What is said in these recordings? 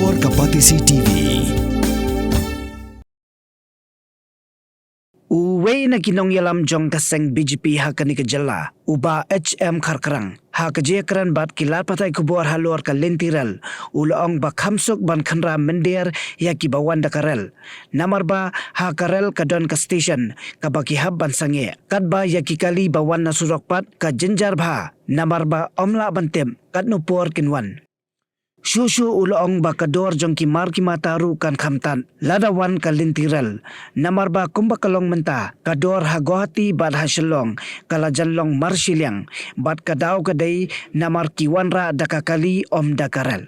Luar Kapatisi TV. Uwe na kinong yalam jong kaseng BGP ha kani kejala uba HM karkarang ha kejekran bat kilat patai kubuar halor ka lentiral ulong ba khamsuk ban Khynra Mynder ya kibawan dakarel namar ba ha karel kadon ka station ka baki hab ban sange kat ba ya kikali bawan na Surok pat ka jenjar ba namar ba omla bantem kat nupor kinwan Shushu ulong ba kador jong kimar kimataru kan khamtan ladawan kalintiral namar ba kumbakalong menta kador hagohati bad hasilong kalajanlong marsilyang bad kadaw kadai namar kiwanra dakakali om dakarel.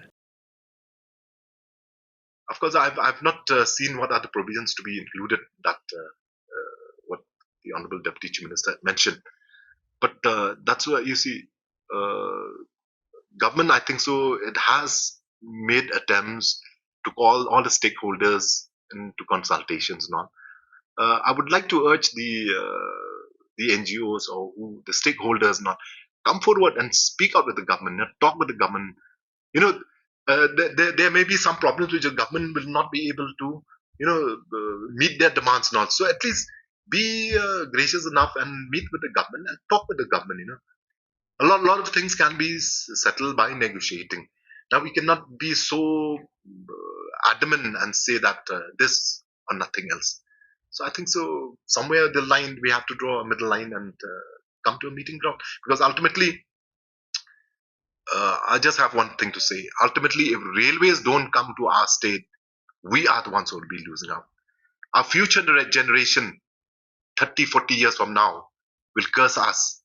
Of course, I've not seen what are the provisions to be included that what the Honorable Deputy Chief Minister mentioned, but that's where you see government. I think so. It has made attempts to call all the stakeholders into consultations. Now, I would like to urge the NGOs or the stakeholders not come forward and speak out with the government, talk with the government. You know, there may be some problems which the government will not be able to, meet their demands not. So at least be gracious enough and meet with the government and talk with the government. A lot of things can be settled by negotiating. Now we cannot be so adamant and say that this or nothing else. So I think so. Somewhere the line we have to draw a middle line and come to a meeting ground, because ultimately. I just have one thing to say. Ultimately, if railways don't come to our state, we are the ones who will be losing out. Our future generation, 30, 40 years from now, will curse us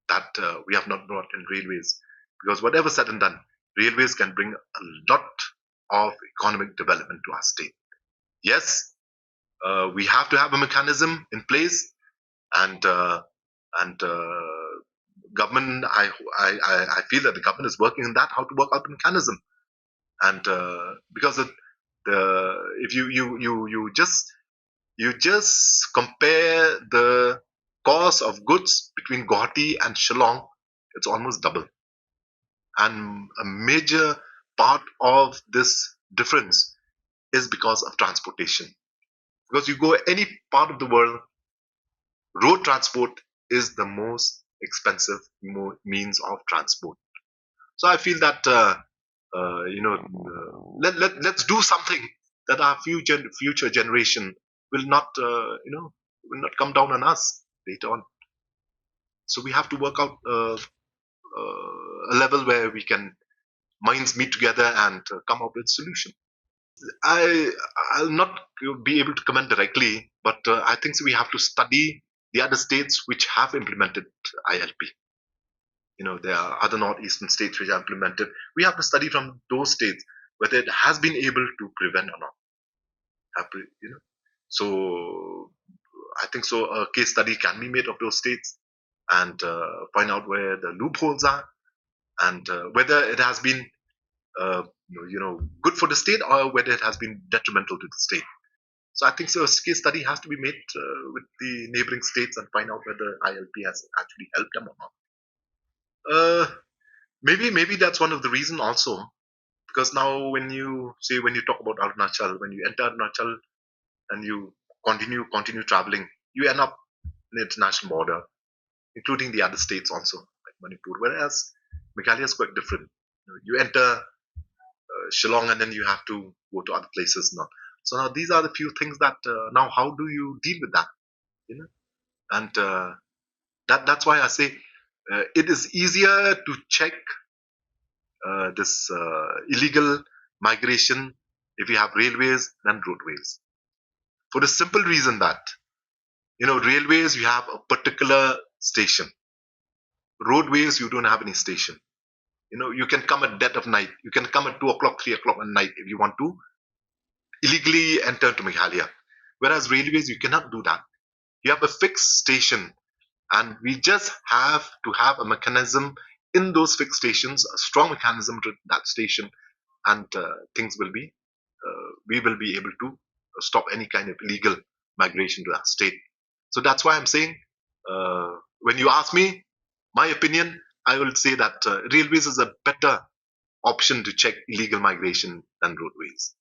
that we have not brought in railways. Because whatever said and done, railways can bring a lot of economic development to our state. Yes, we have to have a mechanism in place, and government. I feel that the government is working on that, how to work out the mechanism, and because if you just compare the cost of goods between Guwahati and Shillong, it's almost double, and a major part of this difference is because of transportation. Because you go any part of the world, road transport is the most expensive means of transport. So I feel that let's do something that our future generation will not will not come down on us later on. So we have to work out a level where we can minds meet together and come up with a solution. I'll not be able to comment directly, but I think so we have to study the other states which have implemented ILP. There are other northeastern states which have implemented. We have to study from those states whether it has been able to prevent or not. So I think so. A case study can be made of those states and find out where the loopholes are and whether it has been good for the state or whether it has been detrimental to the state. So I think so. A case study has to be made with the neighboring states and find out whether ILP has actually helped them or not. Maybe that's one of the reasons also, because now when you talk about Arunachal, when you enter Arunachal and you continue traveling, you end up in the international border, including the other states also, like Manipur. Whereas Meghalaya is quite different. You enter Shillong and then you have to go to other places now. So now these are the few things that now how do you deal with that? And that's why I say it is easier to check this illegal migration if you have railways than roadways. For the simple reason that railways you have a particular station. Roadways you don't have any station. You can come at dead of night. You can come at 2 o'clock, 3 o'clock at night if you want to illegally enter to Meghalaya. Whereas railways, you cannot do that. You have a fixed station, and we just have to have a mechanism in those fixed stations, a strong mechanism to that station, and things will be, we will be able to stop any kind of illegal migration to that state. So that's why I'm saying, when you ask me, my opinion, I will say that railways is a better option to check illegal migration than roadways.